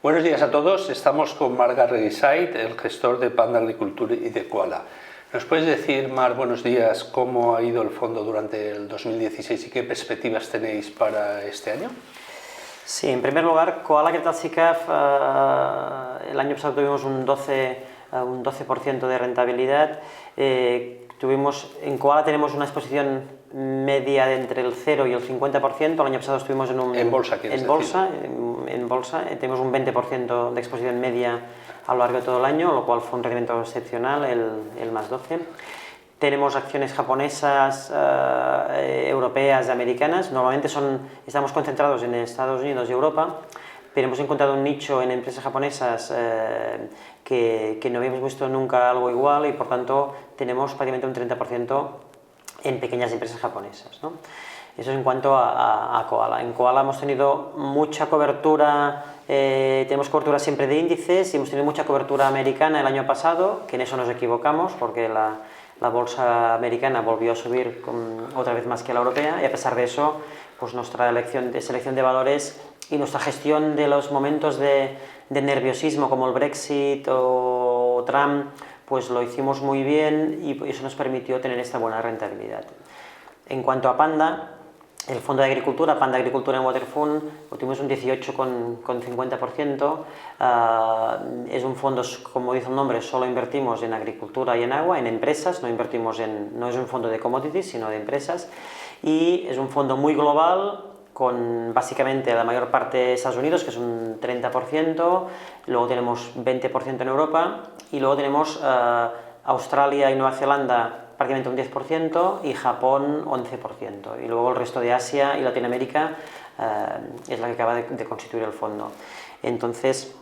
Buenos días a todos, estamos con Marc Garreguisait, el gestor de Panda Agricultura y de Koala. ¿Nos puedes decir, Marc, buenos días, cómo ha ido el fondo durante el 2016 y qué perspectivas tenéis para este año? Sí, en primer lugar, Koala Capital SICAV, el año pasado tuvimos un 12% de rentabilidad. En Koala tenemos una exposición media de entre el 0 y el 50%. El año pasado estuvimos en bolsa, en bolsa tenemos un 20% de exposición media a lo largo de todo el año, lo cual fue un rendimiento excepcional, el más 12. Tenemos acciones japonesas, europeas y americanas. Normalmente estamos concentrados en Estados Unidos y Europa, pero hemos encontrado un nicho en empresas japonesas que no habíamos visto nunca algo igual y por tanto tenemos prácticamente un 30% en pequeñas empresas japonesas, ¿no? Eso es en cuanto a Koala. En Koala hemos tenido mucha cobertura, tenemos cobertura siempre de índices y hemos tenido mucha cobertura americana el año pasado, que en eso nos equivocamos porque la bolsa americana volvió a subir otra vez más que la europea y a pesar de eso, pues nuestra selección de valores y nuestra gestión de los momentos de nerviosismo como el Brexit o Trump, pues lo hicimos muy bien y eso nos permitió tener esta buena rentabilidad. En cuanto a Panda, el fondo de agricultura, Panda Agricultura en Waterfund, obtuvimos un 18,50%. Es un fondo, como dice el nombre, solo invertimos en agricultura y en agua, en empresas, no es un fondo de commodities, sino de empresas. Y es un fondo muy global, con básicamente la mayor parte de Estados Unidos, que es un 30%, luego tenemos 20% en Europa, y luego tenemos Australia y Nueva Zelanda prácticamente un 10% y Japón 11%. Y luego el resto de Asia y Latinoamérica es la que acaba de constituir el fondo. Entonces,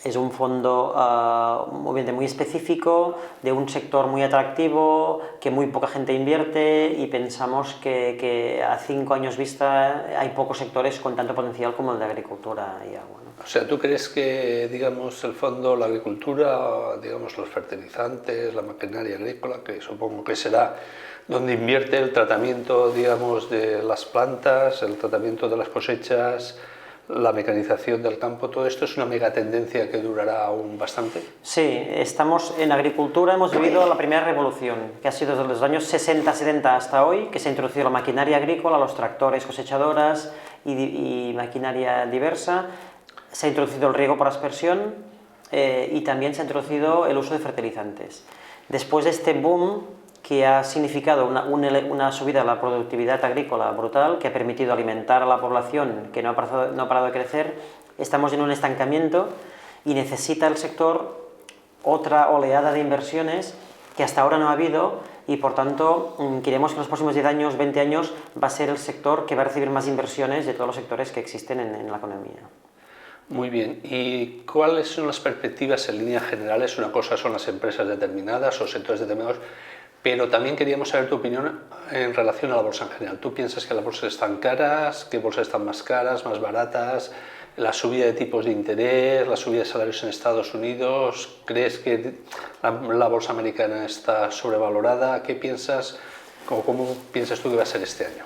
es un fondo obviamente muy específico, de un sector muy atractivo, que muy poca gente invierte y pensamos que a 5 años vista hay pocos sectores con tanto potencial como el de agricultura y agua, ¿no? O sea, ¿tú crees que, digamos, el fondo, la agricultura, digamos, los fertilizantes, la maquinaria agrícola, que supongo que será donde invierte el tratamiento, digamos, de las plantas, el tratamiento de las cosechas, la mecanización del campo, todo esto es una megatendencia que durará aún bastante? Sí, estamos en agricultura, hemos vivido la primera revolución, que ha sido desde los años 60-70 hasta hoy, que se ha introducido la maquinaria agrícola, los tractores, cosechadoras y maquinaria diversa. Se ha introducido el riego por aspersión y también se ha introducido el uso de fertilizantes. Después de este boom, que ha significado una subida de la productividad agrícola brutal, que ha permitido alimentar a la población que no ha parado de crecer, estamos en un estancamiento y necesita el sector otra oleada de inversiones que hasta ahora no ha habido y por tanto creemos que en los próximos 10 años, 20 años va a ser el sector que va a recibir más inversiones de todos los sectores que existen en la economía. Muy bien, ¿y cuáles son las perspectivas en líneas generales? Una cosa son las empresas determinadas o sectores determinados, pero también queríamos saber tu opinión en relación a la bolsa en general. ¿Tú piensas que las bolsas están caras? ¿Qué bolsas están más caras, más baratas? ¿La subida de tipos de interés, la subida de salarios en Estados Unidos? ¿Crees que la bolsa americana está sobrevalorada? ¿Qué piensas? ¿Cómo piensas tú que va a ser este año?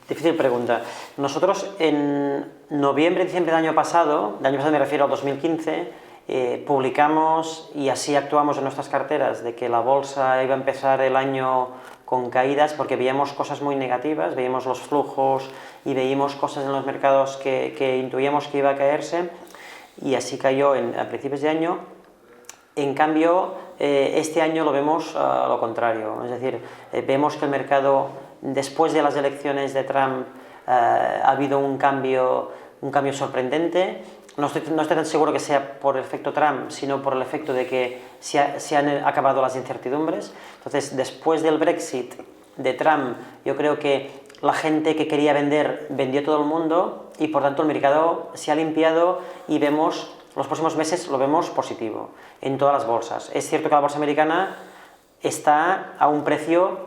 Difícil pregunta. Nosotros en noviembre, diciembre del año pasado me refiero al 2015, publicamos y así actuamos en nuestras carteras de que la bolsa iba a empezar el año con caídas porque veíamos cosas muy negativas, veíamos los flujos y veíamos cosas en los mercados que intuíamos que iba a caerse y así cayó a principios de año. En cambio, este año lo vemos lo contrario, es decir, vemos que el mercado, después de las elecciones de Trump, ha habido un cambio sorprendente. No estoy tan seguro que sea por el efecto Trump, sino por el efecto de que se han acabado las incertidumbres. Entonces, después del Brexit de Trump, yo creo que la gente que quería vender, vendió todo el mundo y por tanto el mercado se ha limpiado y vemos, los próximos meses lo vemos positivo en todas las bolsas. Es cierto que la bolsa americana está a un precio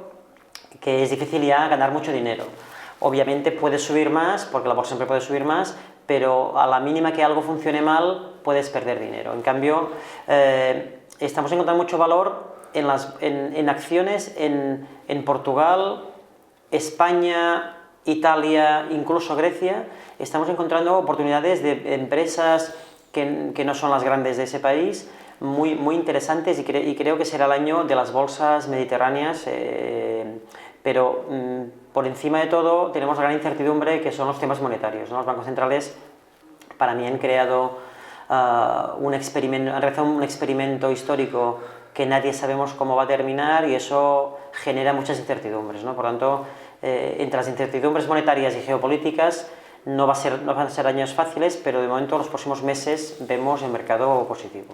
que es difícil ya ganar mucho dinero. Obviamente puede subir más, porque la bolsa siempre puede subir más, pero a la mínima que algo funcione mal, puedes perder dinero. En cambio, estamos encontrando mucho valor en acciones en Portugal, España, Italia, incluso Grecia. Estamos encontrando oportunidades de empresas que no son las grandes de ese país, muy interesantes, y creo que será el año de las bolsas mediterráneas, pero por encima de todo tenemos la gran incertidumbre que son los temas monetarios, ¿no? Los bancos centrales, para mí, han creado han realizado un experimento histórico que nadie sabemos cómo va a terminar, y eso genera muchas incertidumbres, ¿no? Por tanto, entre las incertidumbres monetarias y geopolíticas, no van a ser años fáciles, pero de momento los próximos meses vemos el mercado positivo.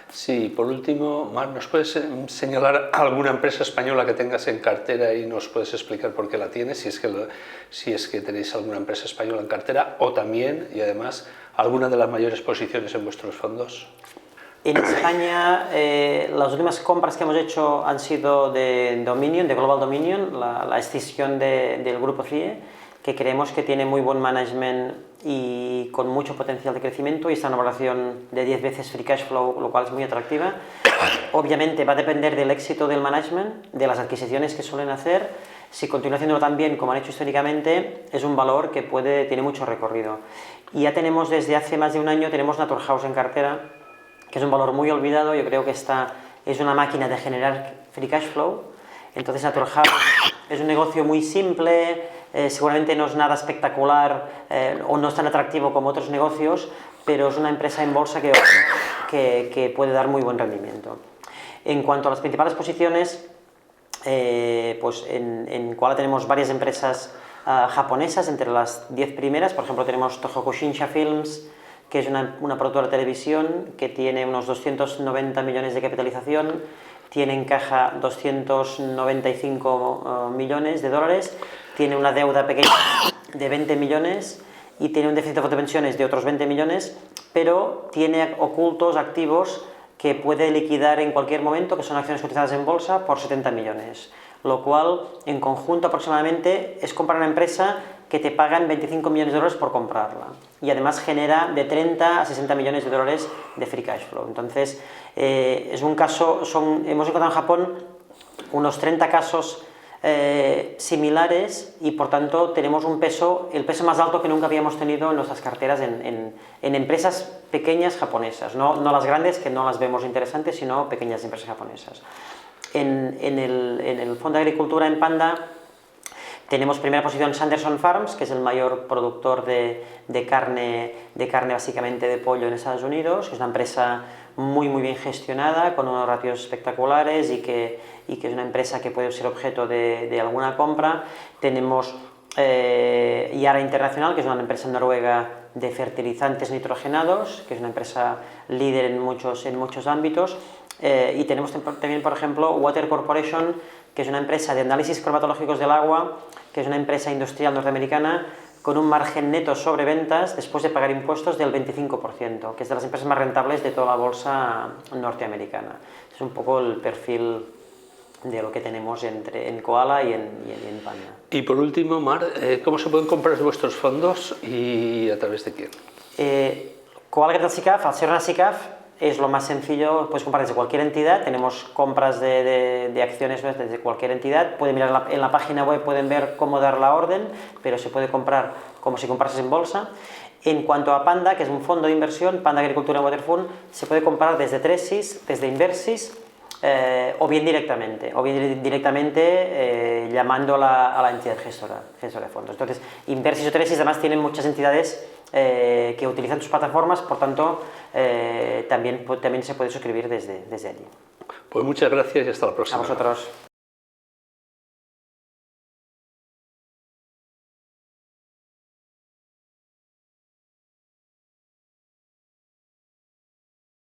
Sí, por último, Mar, ¿nos puedes señalar alguna empresa española que tengas en cartera y nos puedes explicar por qué la tienes, si es que tenéis alguna empresa española en cartera, o también, y además, alguna de las mayores posiciones en vuestros fondos? En España, las últimas compras que hemos hecho han sido de Dominion, de Global Dominion, la escisión del grupo CIE, que creemos que tiene muy buen management y con mucho potencial de crecimiento, y está en una valoración de 10 veces free cash flow, lo cual es muy atractiva. Obviamente va a depender del éxito del management, de las adquisiciones que suelen hacer. Si continúa haciéndolo tan bien como han hecho históricamente, es un valor que tiene mucho recorrido. Y ya tenemos, desde hace más de un año, tenemos Naturhaus en cartera, que es un valor muy olvidado. Yo creo que es una máquina de generar free cash flow. Entonces, Naturhaus es un negocio muy simple, seguramente no es nada espectacular o no es tan atractivo como otros negocios, pero es una empresa en bolsa que puede dar muy buen rendimiento. En cuanto a las principales posiciones, pues en Koala tenemos varias empresas japonesas entre las 10 primeras. Por ejemplo, tenemos Tohoku Shinsha Films, que es una productora de televisión que tiene unos 290 millones de capitalización, tiene en caja 295 millones de dólares, tiene una deuda pequeña de 20 millones y tiene un déficit de fondo de pensiones de otros 20 millones, pero tiene ocultos activos que puede liquidar en cualquier momento, que son acciones cotizadas en bolsa, por 70 millones. Lo cual, en conjunto, aproximadamente, es comprar una empresa que te pagan 25 millones de dólares por comprarla. Y además genera de 30 a 60 millones de dólares de free cash flow. Entonces, es un caso, hemos encontrado en Japón unos 30 casos similares, y por tanto tenemos el peso más alto que nunca habíamos tenido en nuestras carteras en empresas pequeñas japonesas, no las grandes, que no las vemos interesantes, sino pequeñas empresas japonesas. En el fondo de agricultura, en Panda, tenemos primera posición Sanderson Farms, que es el mayor productor de carne básicamente de pollo en Estados Unidos, que es una empresa muy bien gestionada, con unos ratios espectaculares, y que es una empresa que puede ser objeto de alguna compra. Tenemos Yara Internacional, que es una empresa noruega de fertilizantes nitrogenados, que es una empresa líder en muchos ámbitos. Y tenemos también, por ejemplo, Water Corporation, que es una empresa de análisis cromatológicos del agua, que es una empresa industrial norteamericana con un margen neto sobre ventas después de pagar impuestos del 25%, que es de las empresas más rentables de toda la bolsa norteamericana. Es un poco el perfil de lo que tenemos en Koala y en Panda. Y por último, Mar, ¿cómo se pueden comprar vuestros fondos y a través de quién? Koala Capital SICAV, al ser una SICAV, es lo más sencillo. Puedes comprar desde cualquier entidad. Tenemos compras de acciones desde cualquier entidad. Pueden mirar en la página web, pueden ver cómo dar la orden, pero se puede comprar como si comprases en bolsa. En cuanto a Panda, que es un fondo de inversión, Panda Agricultura Water Fund, se puede comprar desde Tresis, desde Inversis, o bien directamente, llamando a la entidad gestora de fondos. Entonces, Inversis o Tresis además tienen muchas entidades que utilizan tus plataformas, por tanto, también se puede suscribir desde allí. Pues muchas gracias y hasta la próxima. A vosotros.